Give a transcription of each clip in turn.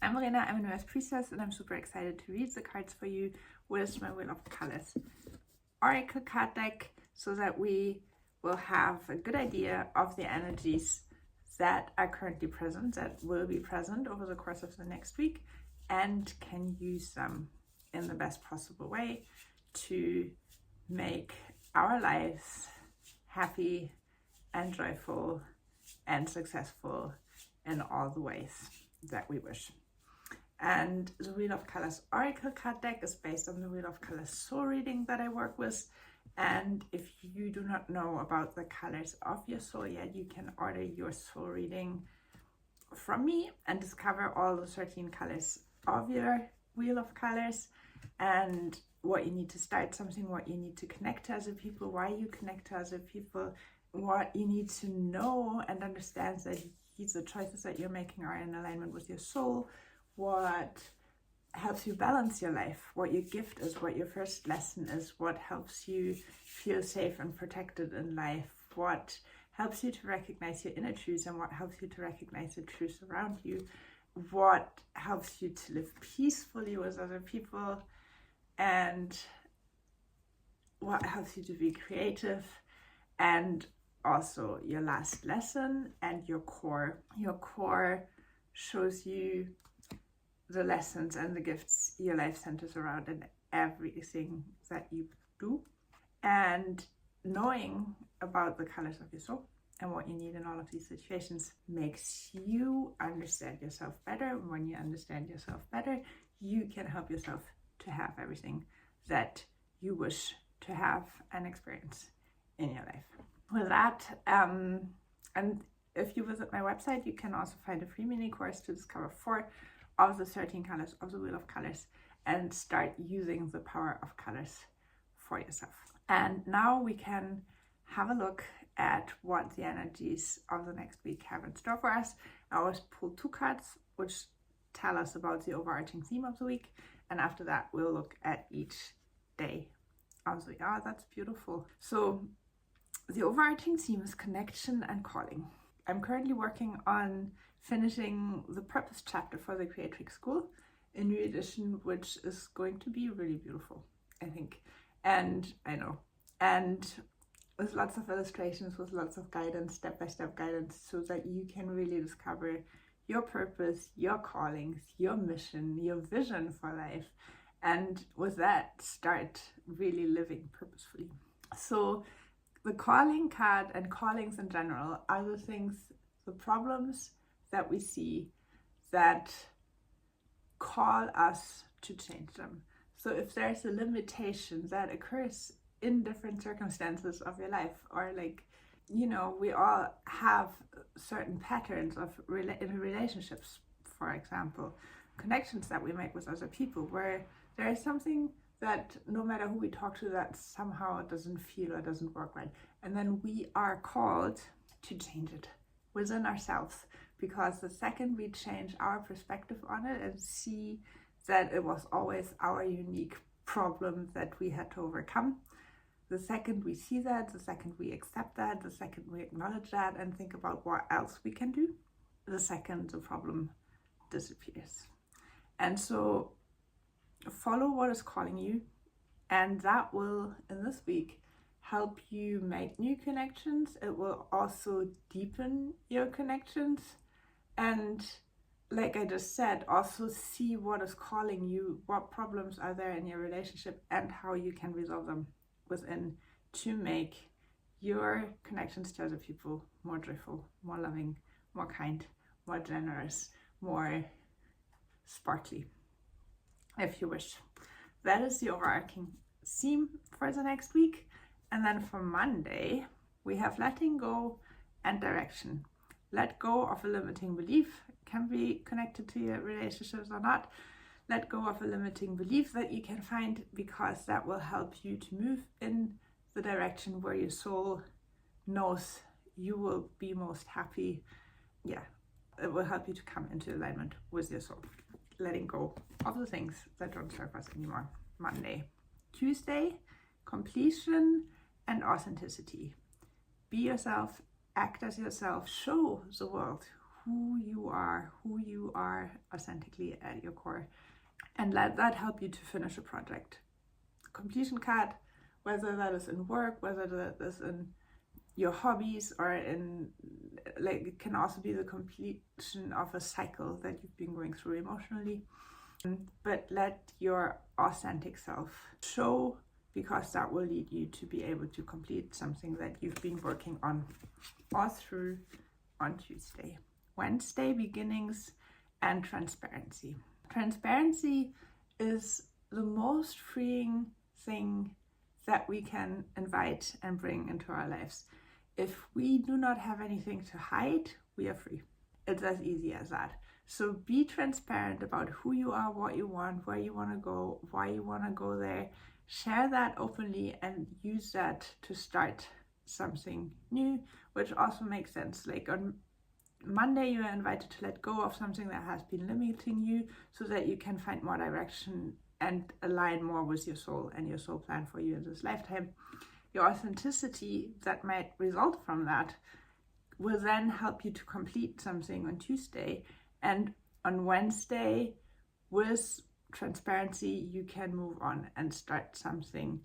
I'm Marina, I'm a US priestess, and I'm super excited to read the cards for you with my Wheel of Colors Oracle card deck so that we will have a good idea of the energies that are currently present, that will be present over the course of the next week, and can use them in the best possible way to make our lives happy and joyful and successful in all the ways that we wish. And the Wheel of Colors Oracle card deck is based on the Wheel of Colors soul reading that I work with. And if you do not know about the colors of your soul yet, you can order your soul reading from me and discover all the 13 colors of your Wheel of Colors and what you need to start something, what you need to connect to other people, why you connect to other people, what you need to know and understand that the choices that you're making are in alignment with your soul, what helps you balance your life, what your gift is, what your first lesson is, what helps you feel safe and protected in life, what helps you to recognize your inner truths and what helps you to recognize the truths around you, what helps you to live peacefully with other people, and what helps you to be creative, and also your last lesson and your core. Your core shows you the lessons and the gifts your life centers around in everything that you do. And knowing about the colors of your soul and what you need in all of these situations makes you understand yourself better. When you understand yourself better, you can help yourself to have everything that you wish to have and experience in your life. With that, and if you visit my website, you can also find a free mini course to discover 4 of the 13 colors of the Wheel of Colors and start using the power of colors for yourself. And now we can have a look at what the energies of the next week have in store for us. I always pull 2 cards which tell us about the overarching theme of the week, and after that we'll look at each day of the week. Oh, that's beautiful. So the overarching theme is connection and calling. I'm currently working on finishing the purpose chapter for the Creatrix School, a new edition, which is going to be really beautiful, I think. And I know. And with lots of illustrations, with lots of guidance, step-by-step guidance, so that you can really discover your purpose, your callings, your mission, your vision for life. And with that, start really living purposefully. So the calling card and callings in general are the things, the problems that we see that call us to change them. So if there's a limitation that occurs in different circumstances of your life, or like, you know, we all have certain patterns of in relationships, for example, connections that we make with other people, where there is something that no matter who we talk to, that somehow doesn't feel or doesn't work right. And then we are called to change it within ourselves, because the second we change our perspective on it and see that it was always our unique problem that we had to overcome, the second we see that, the second we accept that, the second we acknowledge that and think about what else we can do, the second the problem disappears. And so follow what is calling you, and that will, in this week, help you make new connections. It will also deepen your connections, and like I just said, also see what is calling you, what problems are there in your relationship, and how you can resolve them within to make your connections to other people more joyful, more loving, more kind, more generous, more sparkly, if you wish. That is the overarching theme for the next week. And then for Monday, we have letting go and direction. Let go of a limiting belief. It can be connected to your relationships or not. Let go of a limiting belief that you can find, because that will help you to move in the direction where your soul knows you will be most happy. Yeah, it will help you to come into alignment with your soul. Letting go of the things that don't serve us anymore. Monday. Tuesday, completion and authenticity. Be yourself, act as yourself, show the world who you are authentically at your core, and let that help you to finish a project. Completion card, whether that is in work, whether that is in your hobbies, or in, like, it can also be the completion of a cycle that you've been going through emotionally. But let your authentic self show, because that will lead you to be able to complete something that you've been working on all through on Tuesday. Wednesday, beginnings and transparency. Transparency is the most freeing thing that we can invite and bring into our lives. If we do not have anything to hide, we are free. It's as easy as that. So be transparent about who you are, what you want, where you want to go, why you want to go there. Share that openly and use that to start something new, which also makes sense. Like on Monday, you are invited to let go of something that has been limiting you so that you can find more direction and align more with your soul and your soul plan for you in this lifetime. Your authenticity that might result from that will then help you to complete something on Tuesday. And on Wednesday, with transparency, you can move on and start something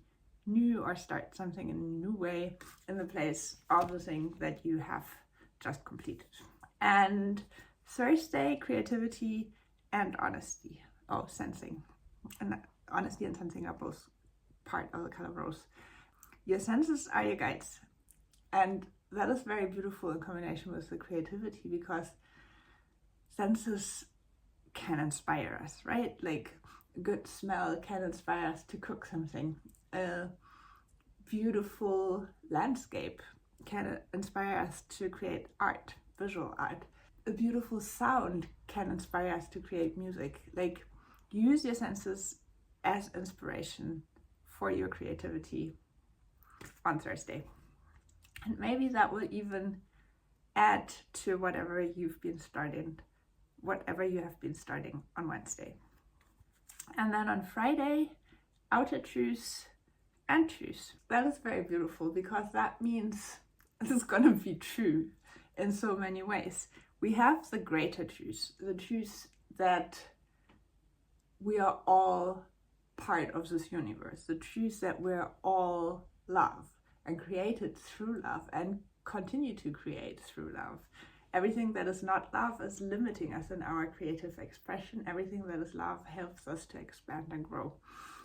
new, or start something in a new way in the place of the thing that you have just completed. And Thursday, creativity and honesty. Sensing. And honesty and sensing are both part of the color rose. Your senses are your guides. And that is very beautiful in combination with the creativity, because senses can inspire us, right? Like a good smell can inspire us to cook something. A beautiful landscape can inspire us to create art, visual art. A beautiful sound can inspire us to create music. Like, use your senses as inspiration for your creativity on Thursday. And maybe that will even add to whatever you have been starting on Wednesday. And then on Friday, outer truths and truths. That is very beautiful, because that means it's going to be true in so many ways. We have the greater truths, the truths that we are all part of this universe, the truth that we're all love and created through love and continue to create through love. Everything that is not love is limiting us in our creative expression. Everything that is love helps us to expand and grow.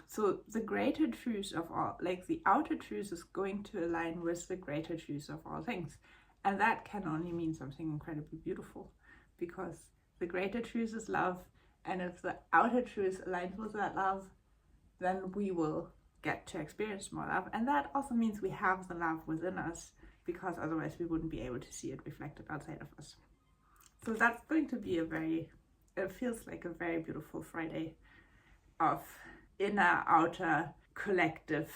So the greater truth of all, like the outer truth, is going to align with the greater truth of all things. And that can only mean something incredibly beautiful, because the greater truth is love. And if the outer truth aligns with that love, then we will get to experience more love. And that also means we have the love within us, because otherwise we wouldn't be able to see it reflected outside of us. So that's going to be it feels like a very beautiful Friday of inner, outer, collective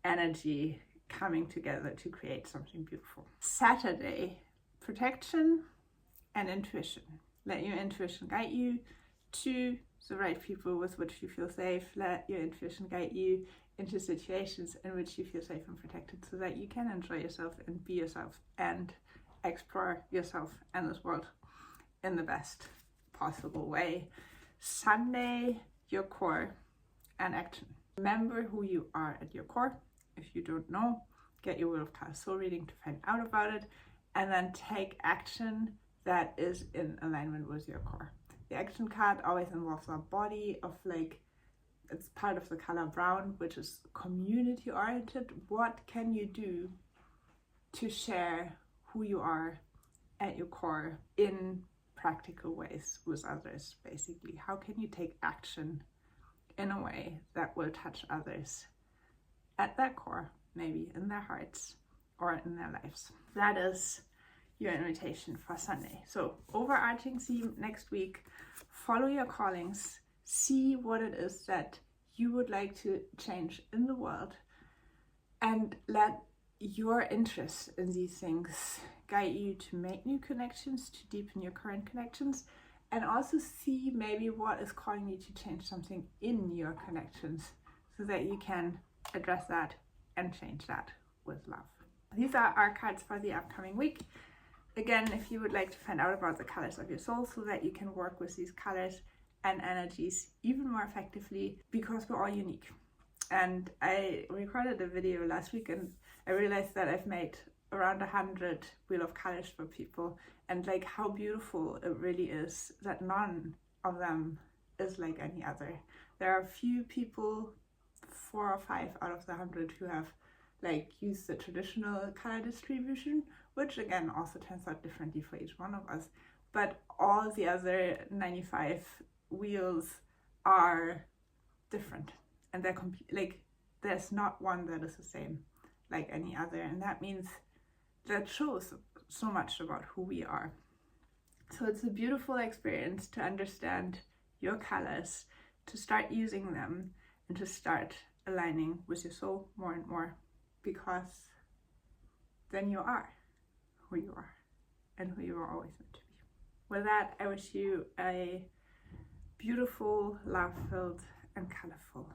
energy coming together to create something beautiful. Saturday, protection and intuition. Let your intuition guide you to the right people with which you feel safe. Let your intuition guide you into situations in which you feel safe and protected, so that you can enjoy yourself and be yourself and explore yourself and this world in the best possible way. Sunday, your core and action. Remember who you are at your core. If you don't know, get your Wheel of Color soul reading to find out about it, and then take action that is in alignment with your core. The action card always involves a body of, like, it's part of the color brown, which is community oriented. What can you do to share who you are at your core in practical ways with others, basically? How can you take action in a way that will touch others at their core, maybe in their hearts or in their lives? That is your invitation for Sunday. So, overarching theme next week: follow your callings, see what it is that you would like to change in the world, and let your interest in these things guide you to make new connections, to deepen your current connections, and also see maybe what is calling you to change something in your connections, so that you can address that and change that with love. These are our cards for the upcoming week. Again, if you would like to find out about the colors of your soul so that you can work with these colors and energies even more effectively, because we're all unique. And I recorded a video last week and I realized that I've made around 100 wheel of colors for people, and like how beautiful it really is that none of them is like any other. There are a few people, 4 or 5 out of the 100, who have like used the traditional color distribution, which again also turns out differently for each one of us, but all the other 95 wheels are different, and they're like there's not one that is the same like any other, and that means that shows so much about who we are. So it's a beautiful experience to understand your colors, to start using them, and to start aligning with your soul more and more, because then you are who you are and who you are always meant to be. With that, I wish you a beautiful, love-filled and colorful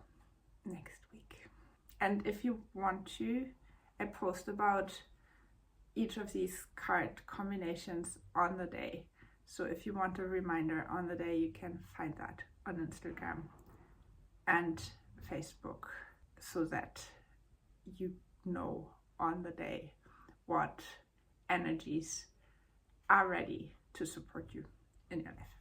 next week. And if you want to, I post about each of these card combinations on the day. So if you want a reminder on the day, you can find that on Instagram and Facebook, so that you know on the day what energies are ready to support you in your life.